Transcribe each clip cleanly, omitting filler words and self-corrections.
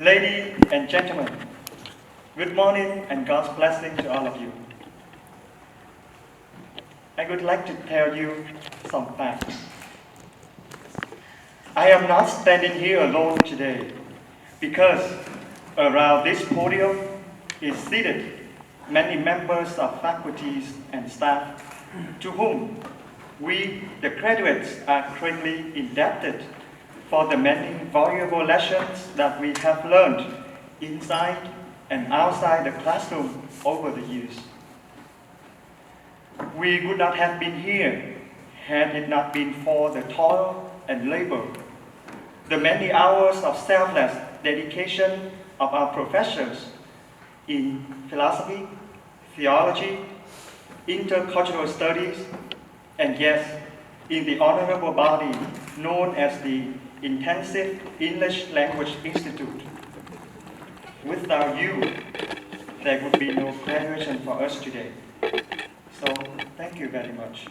Ladies and gentlemen, good morning and God's blessing to all of you. I would like to tell you some facts. I am not standing here alone today because around this podium is seated many members of faculties and staff to whom we, the graduates, are greatly indebted for the many valuable lessons that we have learned inside and outside the classroom over the years. We would not have been here had it not been for the toil and labor, the many hours of selfless dedication of our professors in philosophy, theology, intercultural studies, and yes, in the honorable body known as the Intensive English Language Institute. Without you, there would be no graduation for us today. So, thank you very much.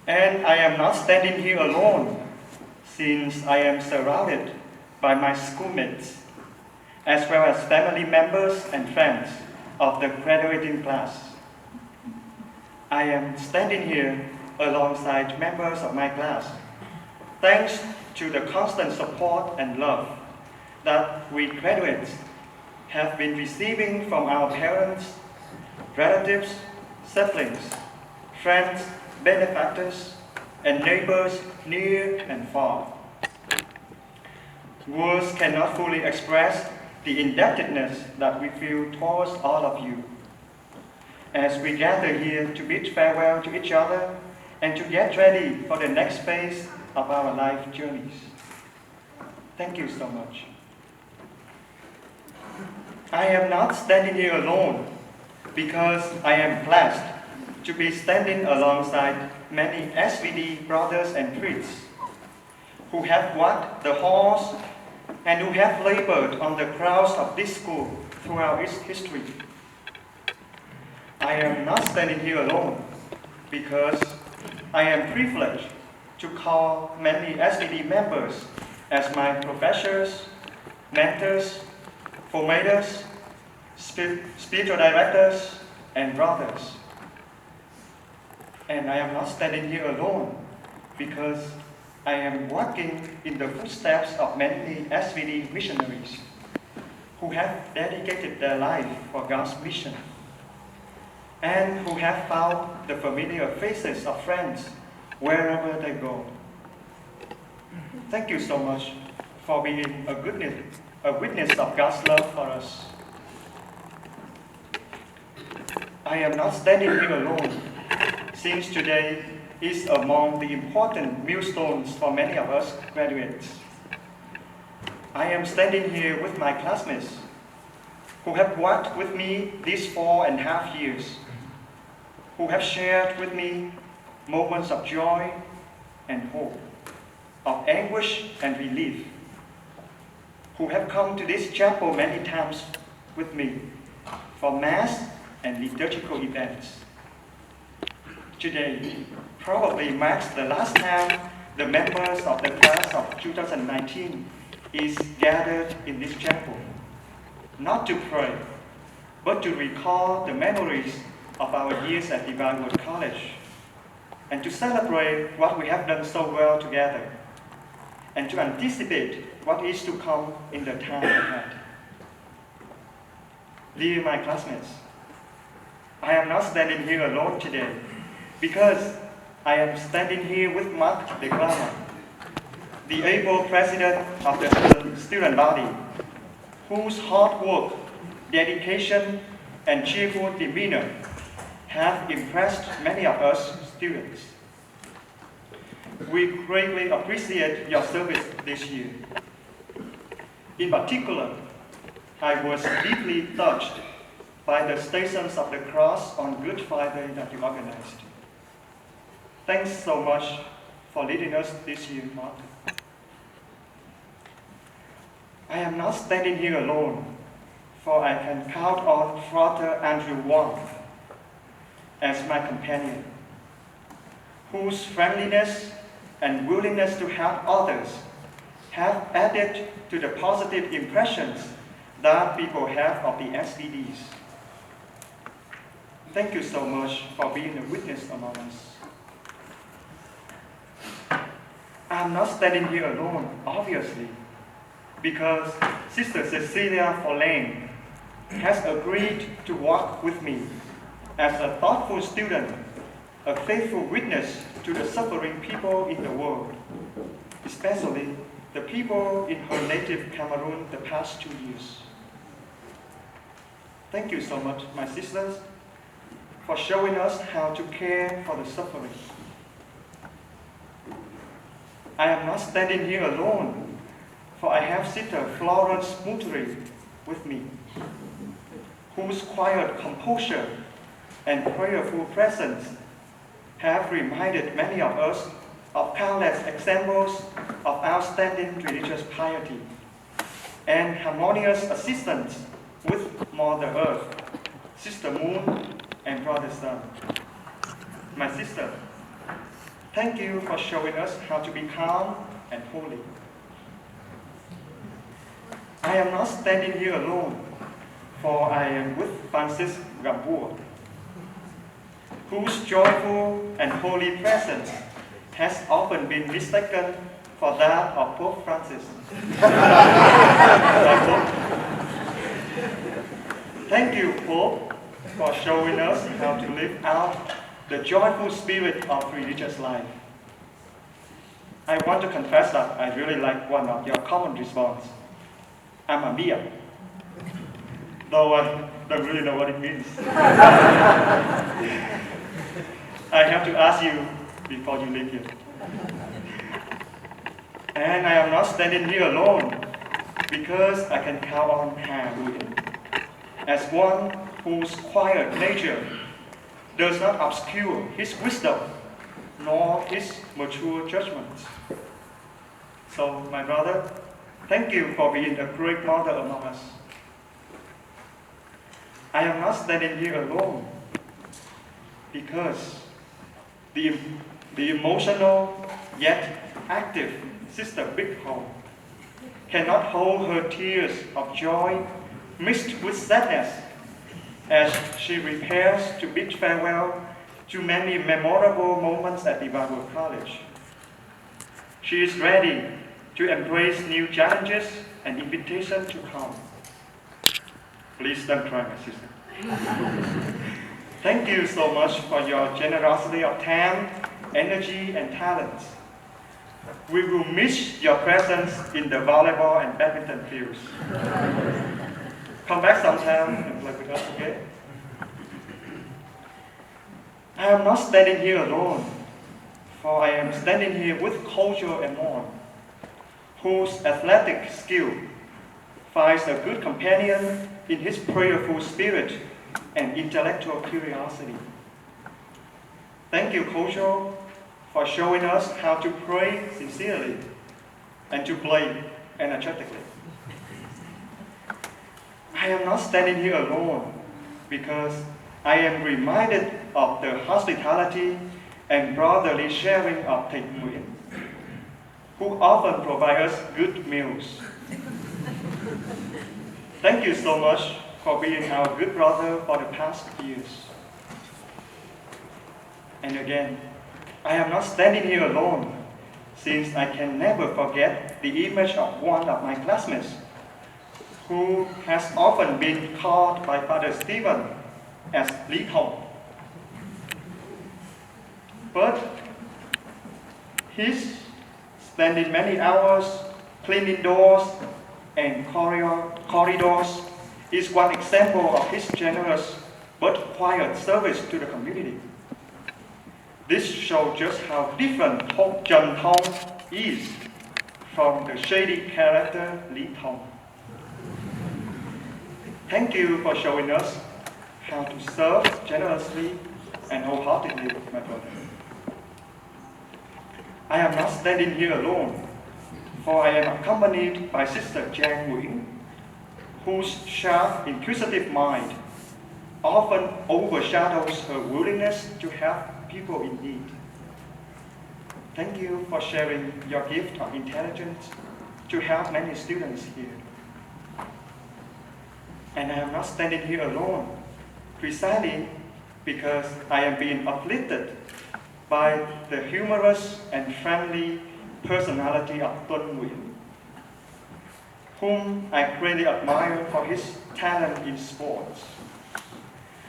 And I am not standing here alone, since I am surrounded by my schoolmates, as well as family members and friends of the graduating class. I am standing here alongside members of my class, thanks to the constant support and love that we graduates have been receiving from our parents, relatives, siblings, friends, benefactors, and neighbors near and far. Words cannot fully express the indebtedness that we feel towards all of you as we gather here to bid farewell to each other and to get ready for the next phase of our life journeys. Thank you so much. I am not standing here alone because I am blessed to be standing alongside many SVD brothers and priests who have walked the halls and who have labored on the grounds of this school throughout its history. I am not standing here alone because I am privileged to call many SVD members as my professors, mentors, formators, spiritual directors, and brothers. And I am not standing here alone because I am walking in the footsteps of many SVD missionaries who have dedicated their life for God's mission and who have found the familiar faces of friends wherever they go. Thank you so much for being a witness of God's love for us. I am not standing here alone, since today is among the important milestones for many of us graduates. I am standing here with my classmates who have worked with me these 4.5 years, who have shared with me moments of joy and hope, of anguish and relief, who have come to this chapel many times with me for Mass and liturgical events. Today probably marks the last time the members of the class of 2019 is gathered in this chapel, not to pray, but to recall the memories of our years at Divine Word College, and to celebrate what we have done so well together, and to anticipate what is to come in the time ahead. Dear my classmates, I am not standing here alone today because I am standing here with Mark de Glama, the able president of the student body, whose hard work, dedication, and cheerful demeanor have impressed many of us students. We greatly appreciate your service this year. In particular, I was deeply touched by the Stations of the Cross on Good Friday that you organized. Thanks so much for leading us this year, Mark. I am not standing here alone, for I can count on Father Andrew Wong as my companion, whose friendliness and willingness to help others have added to the positive impressions that people have of the SBDs. Thank you so much for being a witness among us. I'm not standing here alone, obviously, because Sister Cecilia Forlane has agreed to walk with me as a thoughtful student, a faithful witness to the suffering people in the world, especially the people in her native Cameroon the past 2 years. Thank you so much, my sisters, for showing us how to care for the suffering. I am not standing here alone, for I have Sister Florence Mutri with me, whose quiet composure and prayerful presence have reminded many of us of countless examples of outstanding religious piety and harmonious assistance with Mother Earth, Sister Moon, and Brother Sun. My sister, thank you for showing us how to be calm and holy. I am not standing here alone, for I am with Francis Gamboa, whose joyful and holy presence has often been mistaken for that of Pope Francis. Thank you, Pope, for showing us how to live out the joyful spirit of religious life. I want to confess that I really like one of your common response. I'm a Mia, though I don't really know what it means. I have to ask you before you leave here. And I am not standing here alone, because I can count on Nguyen as one whose quiet nature does not obscure his wisdom nor his mature judgments. So, my brother, thank you for being a great mother among us. I am not standing here alone, because the emotional yet active Sister Big Home cannot hold her tears of joy mixed with sadness as she prepares to bid farewell to many memorable moments at the Bible College. She is ready to embrace new challenges and invitations to come. Please don't cry, my sister. Thank you so much for your generosity of time, energy, and talents. We will miss your presence in the volleyball and badminton fields. Come back sometime and play with us, okay? I am not standing here alone, for I am standing here with Kojo Emon, whose athletic skill finds a good companion in his prayerful spirit and intellectual curiosity. Thank you, Kojo, for showing us how to pray sincerely and to play energetically. I am not standing here alone, because I am reminded of the hospitality and brotherly sharing of Thầy Nguyen, who often provide us good meals. Thank you so much for being our good brother for the past years. And again, I am not standing here alone, since I can never forget the image of one of my classmates, who has often been called by Father Stephen as Lý Thông. But he's spending many hours cleaning doors and corridors is one example of his generous but quiet service to the community. This shows just how different Pope Trần Thông is from the shady character Lý Thông. Thank you for showing us how to serve generously and wholeheartedly, my brother. I am not standing here alone, for I am accompanied by Sister Giang Nguyen, whose sharp, inquisitive mind often overshadows her willingness to help people in need. Thank you for sharing your gift of intelligence, to help many students here. And I am not standing here alone, precisely because I am being uplifted by the humorous and friendly personality of Nguyen, whom I greatly admire for his talent in sports.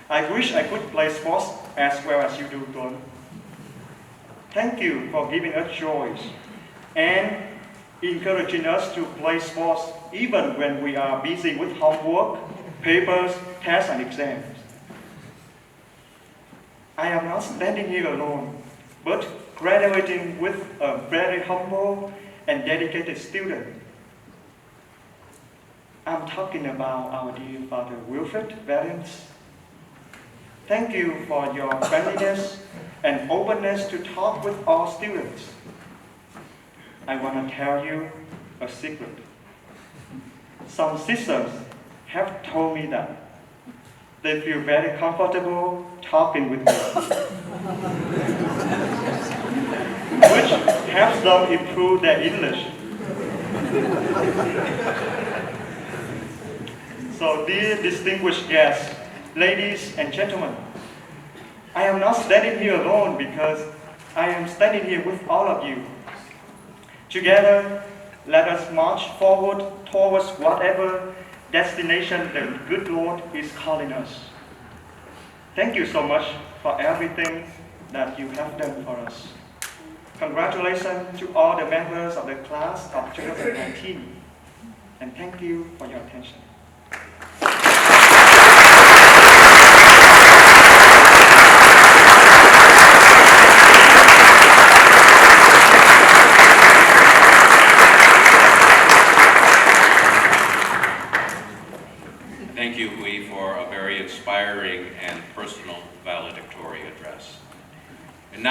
I wish I could play sports as well as you do, Tuấn. Thank you for giving us joy and encouraging us to play sports even when we are busy with homework, papers, tests, and exams. I am not standing here alone, but graduating with a very humble and dedicated student. I'm talking about our dear Father Wilfred Valiance. Thank you for your friendliness and openness to talk with all students. I want to tell you a secret. Some sisters have told me that they feel very comfortable talking with me, which helps them improve their English. So, dear distinguished guests, ladies and gentlemen, I am not standing here alone because I am standing here with all of you. Together, let us march forward towards whatever destination the good Lord is calling us. Thank you so much for everything that you have done for us. Congratulations to all the members of the class of 2019, and thank you for your attention. Thank you, Huy, for a very inspiring and personal valedictory address.